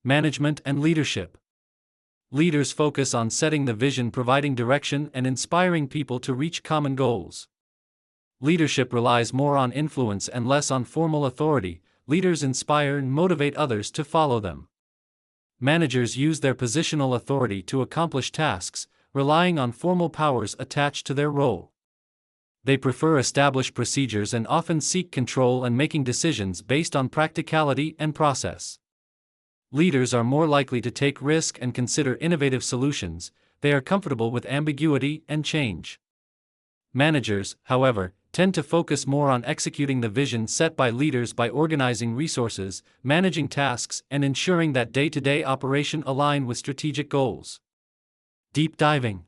Management and leadership. Leaders focus on setting the vision, providing direction, and inspiring people to reach common goals. Leadership relies more on influence and less on formal authority. Leaders inspire and motivate others to follow them. Managers use their positional authority to accomplish tasks, relying on formal powers attached to their role. They prefer established procedures and often seek control and making decisions based on practicality and process. Leaders are more likely to take risk and consider innovative solutions. They are comfortable with ambiguity and change. Managers, however, tend to focus more on executing the vision set by leaders by organizing resources, managing tasks, and ensuring that day-to-day operation align with strategic goals. Deep diving.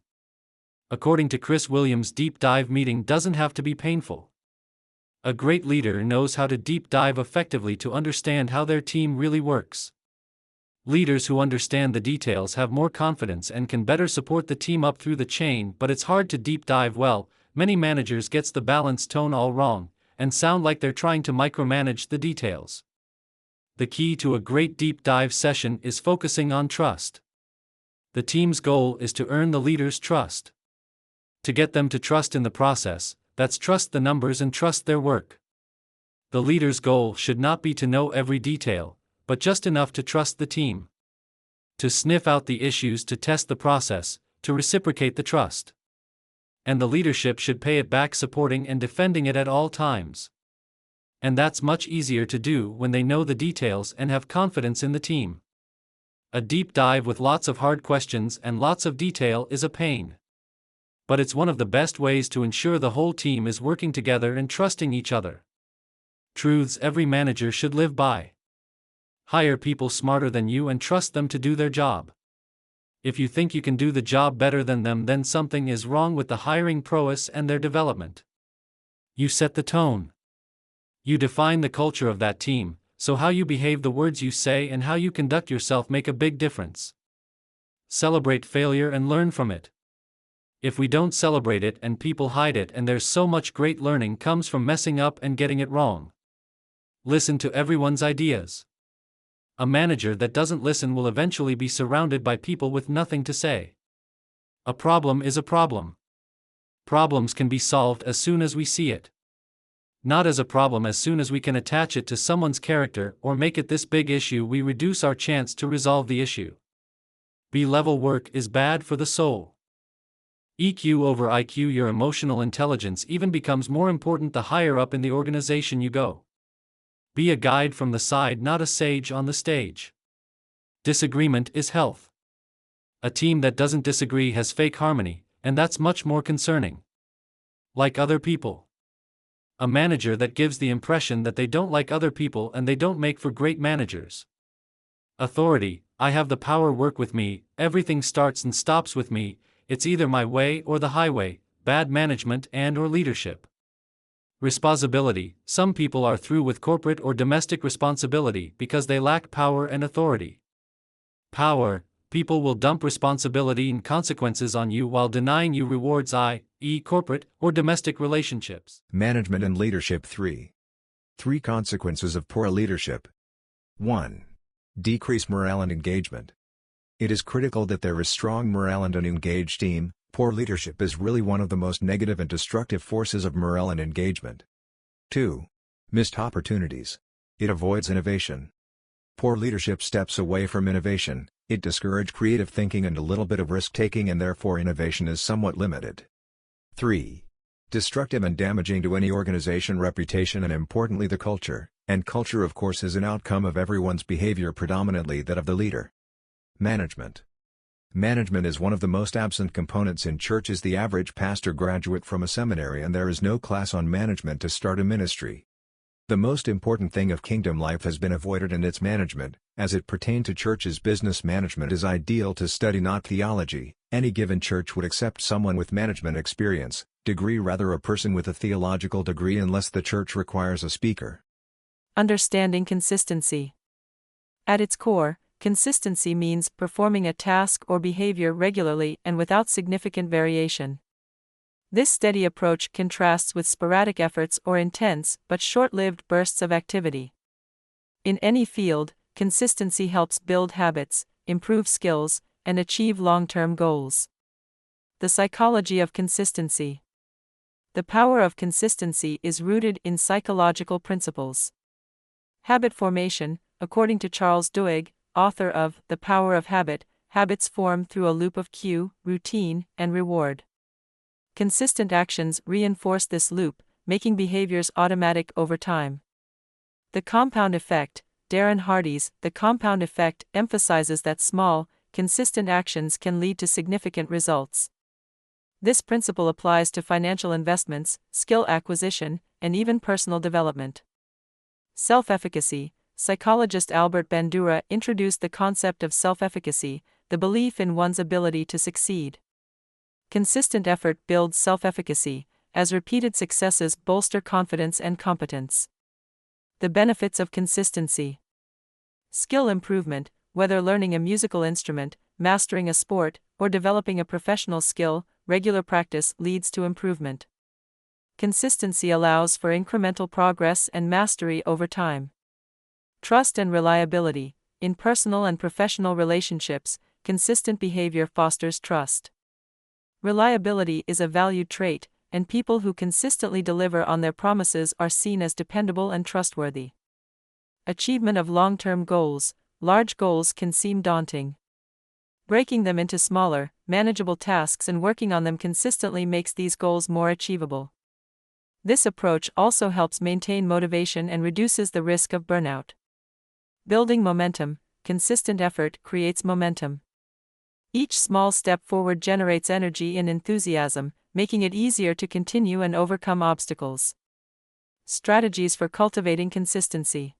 According to Chris Williams, deep dive meeting doesn't have to be painful. A great leader knows how to deep dive effectively to understand how their team really works. Leaders who understand the details have more confidence and can better support the team up through the chain, but it's hard to deep dive well. Many managers gets the balance tone all wrong, and sound like they're trying to micromanage the details. The key to a great deep dive session is focusing on trust. The team's goal is to earn the leader's trust. To get them to trust in the process, that's trust the numbers and trust their work. The leader's goal should not be to know every detail, but just enough to trust the team. To sniff out the issues, to test the process, to reciprocate the trust. And the leadership should pay it back, supporting and defending it at all times. And that's much easier to do when they know the details and have confidence in the team. A deep dive with lots of hard questions and lots of detail is a pain. But it's one of the best ways to ensure the whole team is working together and trusting each other. Truths every manager should live by. Hire people smarter than you and trust them to do their job. If you think you can do the job better than them, then something is wrong with the hiring prowess and their development. You set the tone. You define the culture of that team, so how you behave, the words you say, and how you conduct yourself make a big difference. Celebrate failure and learn from it. If we don't celebrate it and people hide it, and there's so much great learning comes from messing up and getting it wrong. Listen to everyone's ideas. A manager that doesn't listen will eventually be surrounded by people with nothing to say. A problem is a problem. Problems can be solved as soon as we see it. Not as a problem as soon as we can attach it to someone's character or make it this big issue, we reduce our chance to resolve the issue. B-level work is bad for the soul. EQ over IQ. Your emotional intelligence even becomes more important the higher up in the organization you go. Be a guide from the side, not a sage on the stage. Disagreement is health. A team that doesn't disagree has fake harmony, and that's much more concerning. Like other people. A manager that gives the impression that they don't like other people and they don't make for great managers. Authority. I have the power, work with me, everything starts and stops with me, it's either my way or the highway. Bad management and or leadership. Responsibility. Some people are through with corporate or domestic responsibility because they lack power and authority. Power. People will dump responsibility and consequences on you while denying you rewards, i.e., corporate or domestic relationships. Management and leadership. 3 consequences of poor leadership. 1. Decrease morale and engagement. It is critical that there is strong morale and an engaged team. Poor leadership is really one of the most negative and destructive forces of morale and engagement. 2. Missed opportunities. It avoids innovation. Poor leadership steps away from innovation, it discourages creative thinking and a little bit of risk-taking, and therefore innovation is somewhat limited. 3. Destructive and damaging to any organization reputation and importantly the culture, and culture of course is an outcome of everyone's behavior, predominantly that of the leader. Management. Management is one of the most absent components in churches. The average pastor graduate from a seminary and there is no class on management to start a ministry. The most important thing of kingdom life has been avoided and its management, as it pertained to churches. Business management is ideal to study, not theology. Any given church would accept someone with management experience, degree rather a person with a theological degree unless the church requires a speaker. Understanding consistency. At its core, consistency means performing a task or behavior regularly and without significant variation. This steady approach contrasts with sporadic efforts or intense but short-lived bursts of activity. In any field, consistency helps build habits, improve skills, and achieve long-term goals. The psychology of consistency. The power of consistency is rooted in psychological principles. Habit formation, according to Charles Duhigg, author of The Power of Habit, habits form through a loop of cue, routine, and reward. Consistent actions reinforce this loop, making behaviors automatic over time. The compound effect. Darren Hardy's The Compound Effect emphasizes that small, consistent actions can lead to significant results. This principle applies to financial investments, skill acquisition, and even personal development. Self-efficacy. Psychologist Albert Bandura introduced the concept of self-efficacy, the belief in one's ability to succeed. Consistent effort builds self-efficacy, as repeated successes bolster confidence and competence. The benefits of consistency. Skill improvement, whether learning a musical instrument, mastering a sport, or developing a professional skill, regular practice leads to improvement. Consistency allows for incremental progress and mastery over time. Trust and reliability. In personal and professional relationships, consistent behavior fosters trust. Reliability is a valued trait, and people who consistently deliver on their promises are seen as dependable and trustworthy. Achievement of long-term goals. Large goals can seem daunting. Breaking them into smaller, manageable tasks and working on them consistently makes these goals more achievable. This approach also helps maintain motivation and reduces the risk of burnout. Building momentum. Consistent effort creates momentum. Each small step forward generates energy and enthusiasm, making it easier to continue and overcome obstacles. Strategies for cultivating consistency.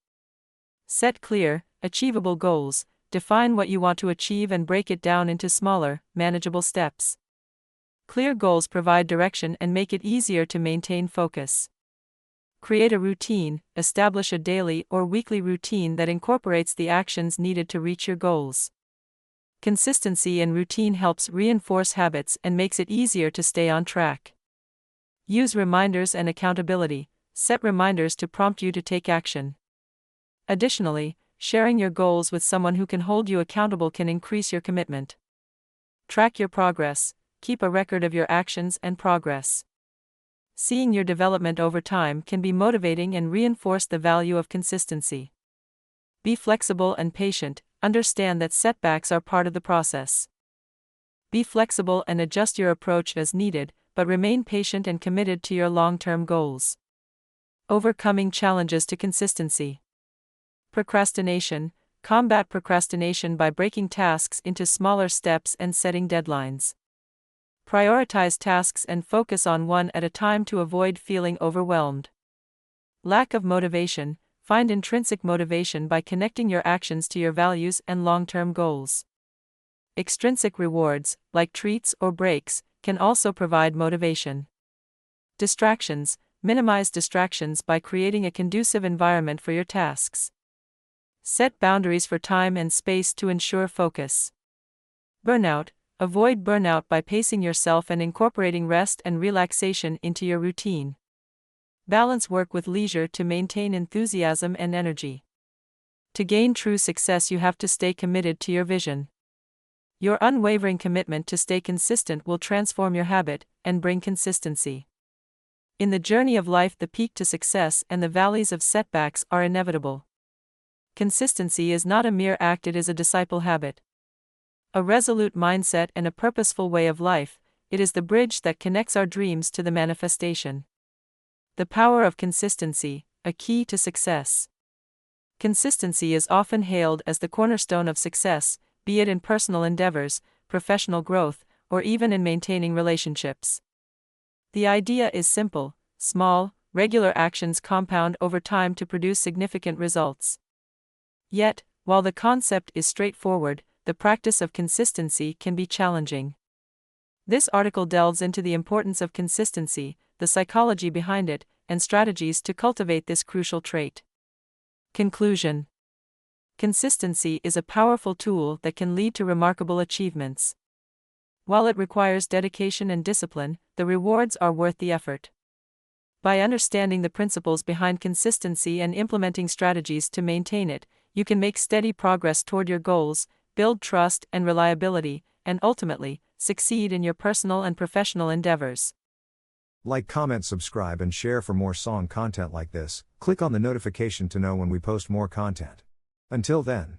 Set clear, achievable goals. Define what you want to achieve and break it down into smaller, manageable steps. Clear goals provide direction and make it easier to maintain focus. Create a routine. Establish a daily or weekly routine that incorporates the actions needed to reach your goals. Consistency in routine helps reinforce habits and makes it easier to stay on track. Use reminders and accountability. Set reminders to prompt you to take action. Additionally, sharing your goals with someone who can hold you accountable can increase your commitment. Track your progress. Keep a record of your actions and progress. Seeing your development over time can be motivating and reinforce the value of consistency. Be flexible and patient. Understand that setbacks are part of the process. Be flexible and adjust your approach as needed, but remain patient and committed to your long-term goals. Overcoming challenges to consistency. Procrastination. Combat procrastination by breaking tasks into smaller steps and setting deadlines. Prioritize tasks and focus on one at a time to avoid feeling overwhelmed. Lack of motivation. Find intrinsic motivation by connecting your actions to your values and long-term goals. Extrinsic rewards, like treats or breaks, can also provide motivation. Distractions. Minimize distractions by creating a conducive environment for your tasks. Set boundaries for time and space to ensure focus. Burnout. Avoid burnout by pacing yourself and incorporating rest and relaxation into your routine. Balance work with leisure to maintain enthusiasm and energy. To gain true success, you have to stay committed to your vision. Your unwavering commitment to stay consistent will transform your habit and bring consistency. In the journey of life, the peak to success and the valleys of setbacks are inevitable. Consistency is not a mere act, it is a disciple habit. A resolute mindset and a purposeful way of life, it is the bridge that connects our dreams to the manifestation. The power of consistency, a key to success. Consistency is often hailed as the cornerstone of success, be it in personal endeavors, professional growth, or even in maintaining relationships. The idea is simple: small, regular actions compound over time to produce significant results. Yet, while the concept is straightforward, the practice of consistency can be challenging. This article delves into the importance of consistency, the psychology behind it, and strategies to cultivate this crucial trait. Conclusion. Consistency is a powerful tool that can lead to remarkable achievements. While it requires dedication and discipline, the rewards are worth the effort. By understanding the principles behind consistency and implementing strategies to maintain it, you can make steady progress toward your goals, build trust and reliability, and ultimately, succeed in your personal and professional endeavors. Like, comment, subscribe, and share for more song content like this. Click on the notification to know when we post more content. Until then.